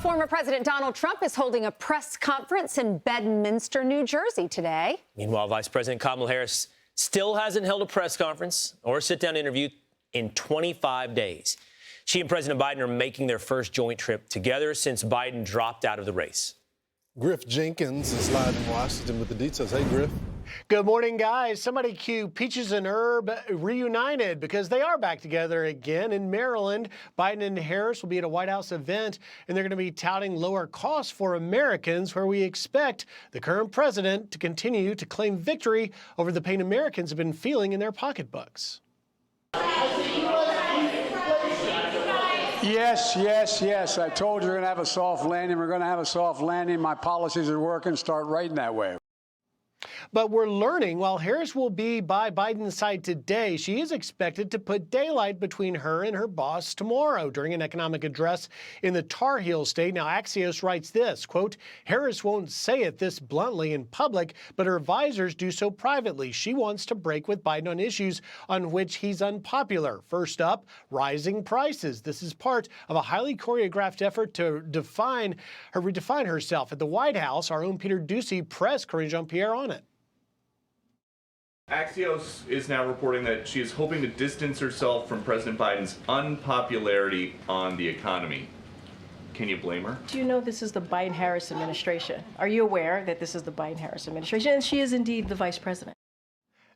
Former President Donald Trump is holding a press conference in Bedminster, New Jersey today. Meanwhile, Vice President Kamala Harris still hasn't held a press conference or a sit-down interview in 25 days. She and President Biden are making their first joint trip together since Biden dropped out of the race. Griff Jenkins is live in Washington with the details. Hey, Griff. Good morning, guys. Somebody cue Peaches and Herb reunited because they are back together again in Maryland. Biden and Harris will be at a White House event, and they're going to be touting lower costs for Americans, where we expect the current president to continue to claim victory over the pain Americans have been feeling in their pocketbooks. Yes. I told you we're going to have a soft landing. We're going to have a soft landing. My policies are working. Start writing that way. But we're learning while Harris will be by Biden's side today, she is expected to put daylight between her and her boss tomorrow during an economic address in the Tar Heel state. Now, Axios writes this, quote, Harris won't say it this bluntly in public, but her advisors do so privately. She wants to break with Biden on issues on which he's unpopular. First up, rising prices. This is part of a highly choreographed effort to redefine herself. At the White House, our own Peter Doocy pressed Corinne Jean-Pierre on it. Axios is now reporting that she is hoping to distance herself from President Biden's unpopularity on the economy. Can you blame her? Do you know this is the Biden-Harris administration? Are you aware that this is the Biden-Harris administration? And she is indeed the vice president.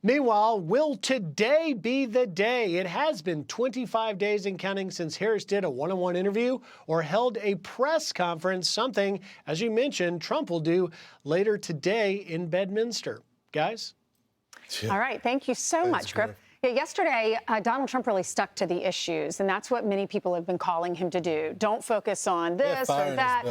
Meanwhile, will today be the day? It has been 25 days and counting since Harris did a one-on-one interview or held a press conference, something, as you mentioned, Trump will do later today in Bedminster. Guys? Yeah. All right. Thank you so much, Griff. Yeah, yesterday, Donald Trump really stuck to the issues, and that's what many people have been calling him to do. Don't focus on this or that.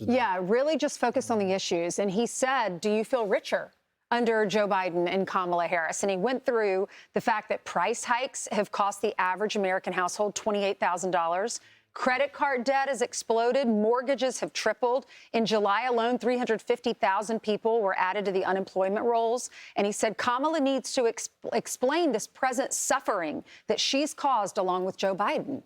Yeah, really just focus on the issues. And he said, do you feel richer under Joe Biden and Kamala Harris? And he went through the fact that price hikes have cost the average American household $28,000. Credit card debt has exploded. Mortgages have tripled. In July alone, 350,000 people were added to the unemployment rolls. And he said Kamala needs to explain this present suffering that she's caused along with Joe Biden.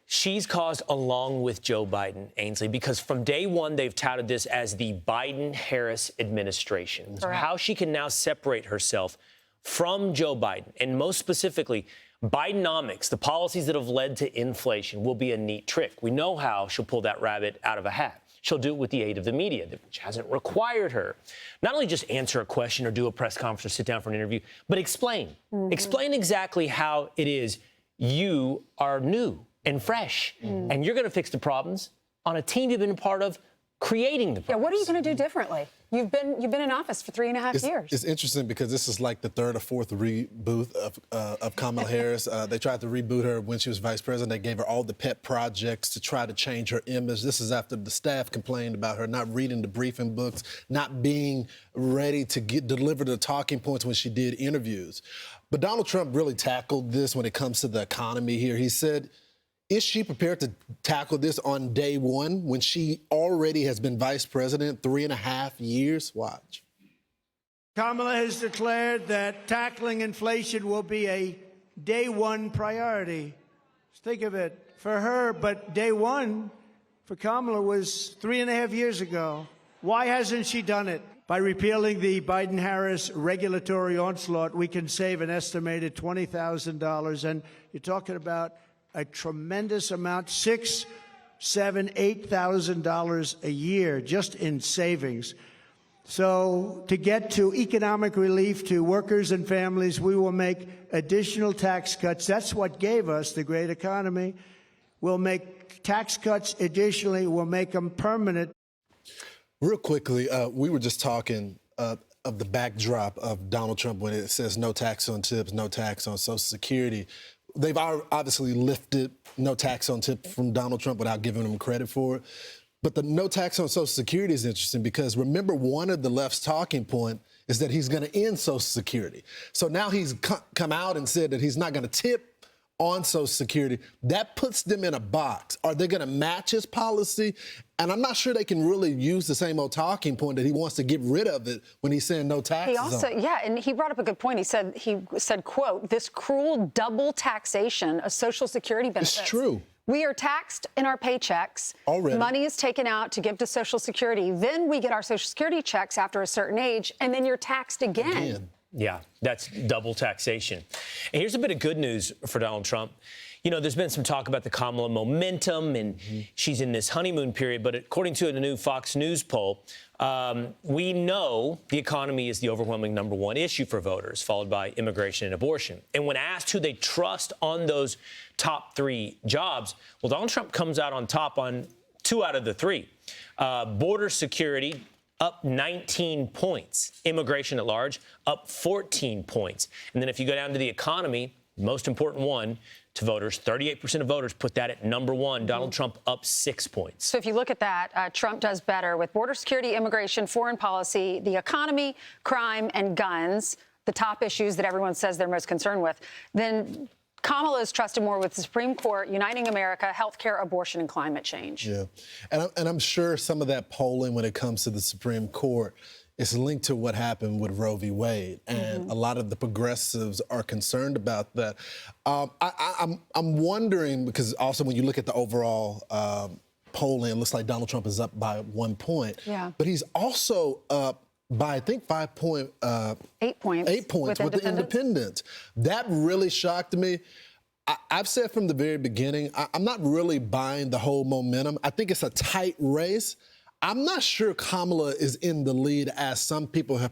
She's caused along with Joe Biden, Ainsley, because from day one, they've touted this as the Biden-Harris administration. So how she can now separate herself from Joe Biden, and most specifically, Bidenomics, the policies that have led to inflation, will be a neat trick. We know how she'll pull that rabbit out of a hat. She'll do it with the aid of the media, which hasn't required her. Not only just answer a question or do a press conference or sit down for an interview, but explain. Explain exactly how it is you are new and fresh, and you're going to fix the problems on a team you've been a part of creating the problems. Yeah, what are you going to do differently? You've been in office for 3.5 years. It's interesting because this is like the third or fourth reboot of Kamala Harris. They tried to reboot her when she was vice president. They gave her all the pet projects to try to change her image. This is after the staff complained about her not reading the briefing books, not being ready to deliver the talking points when she did interviews. But Donald Trump really tackled this when it comes to the economy here. He said, is she prepared to tackle this on day one when she already has been vice president 3.5 years? Watch. Kamala has declared that tackling inflation will be a day one priority. Just think of it for her, but day one for Kamala was 3.5 years ago. Why hasn't she done it? By repealing the Biden-Harris regulatory onslaught, we can save an estimated $20,000. And you're talking about a tremendous amount, $6,000, $7,000, $8,000 a year just in savings. So to get to economic relief to workers and families, we will make additional tax cuts. That's what gave us the great economy. We'll make tax cuts additionally. We'll make them permanent. Real quickly, we were just talking of the backdrop of Donald Trump when it says no tax on tips, no tax on Social Security. They've obviously lifted no tax on tips from Donald Trump without giving him credit for it. But the no tax on Social Security is interesting because remember, one of the left's talking point is that he's going to end Social Security. So now he's come out and said that he's not going to tip on Social Security. That puts them in a box. Are they going to match his policy? And I'm not sure they can really use the same old talking point that he wants to get rid of it when he's saying no taxes. He also, yeah, and he brought up a good point. He said, quote, this cruel double taxation of Social Security benefits. It's true. We are taxed in our paychecks. Already. Money is taken out to give to Social Security. Then we get our Social Security checks after a certain age, and then you're taxed again. Yeah, that's double taxation. And here's a bit of good news for Donald Trump. You know, there's been some talk about the Kamala momentum, and she's in this honeymoon period. But according to a new Fox News poll, we know the economy is the overwhelming #1 issue for voters, followed by immigration and abortion. And when asked who they trust on those top 3 jobs, well, Donald Trump comes out on top on 2 out of the 3. Border security, up 19 points. Immigration at large, up 14 points. And then if you go down to the economy, most important one to voters, 38% of voters put that at #1. Donald Trump up 6 points. So if you look at that, Trump does better with border security, immigration, foreign policy, the economy, crime, and guns, the top issues that everyone says they're most concerned with. Then Kamala is trusted more with the Supreme Court, uniting America, healthcare, abortion, and climate change. Yeah. And I'm sure some of that polling when it comes to the Supreme Court is linked to what happened with Roe v. Wade. And a lot of the progressives are concerned about that. I'm wondering, because also when you look at the overall polling, it looks like Donald Trump is up by 1 point. Yeah. But he's also up by, I think, 8 points. 8 points. 8 points with the independents. That really shocked me. I've said from the very beginning, I'm not really buying the whole momentum. I think it's a tight race. I'm not sure Kamala is in the lead as some people have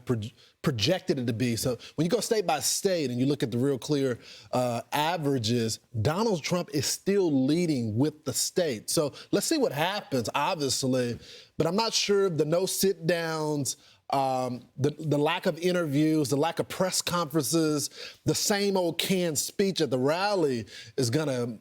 projected it to be. So when you go state by state and you look at the real clear averages, Donald Trump is still leading with the state. So let's see what happens, obviously. But I'm not sure the no sit-downs, the lack of interviews, the lack of press conferences, the same old canned speech at the rally is going to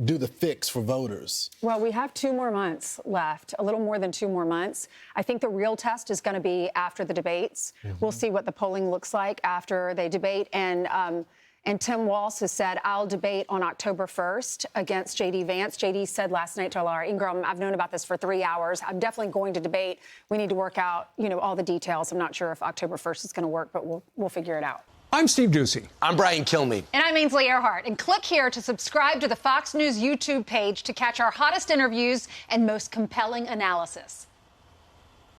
do the fix for voters. Well, we have 2 more months left, a little more than 2 more months. I think the real test is going to be after the debates. We'll see what the polling looks like after they debate. And Tim Walz has said, I'll debate on October 1st against J.D. Vance. J.D. said last night to Laura Ingraham, I've known about this for 3 hours. I'm definitely going to debate. We need to work out, all the details. I'm not sure if October 1st is going to work, but we'll figure it out. I'm Steve Doocy. I'm Brian Kilmeade. And I'm Ainsley Earhart. And click here to subscribe to the Fox News YouTube page to catch our hottest interviews and most compelling analysis.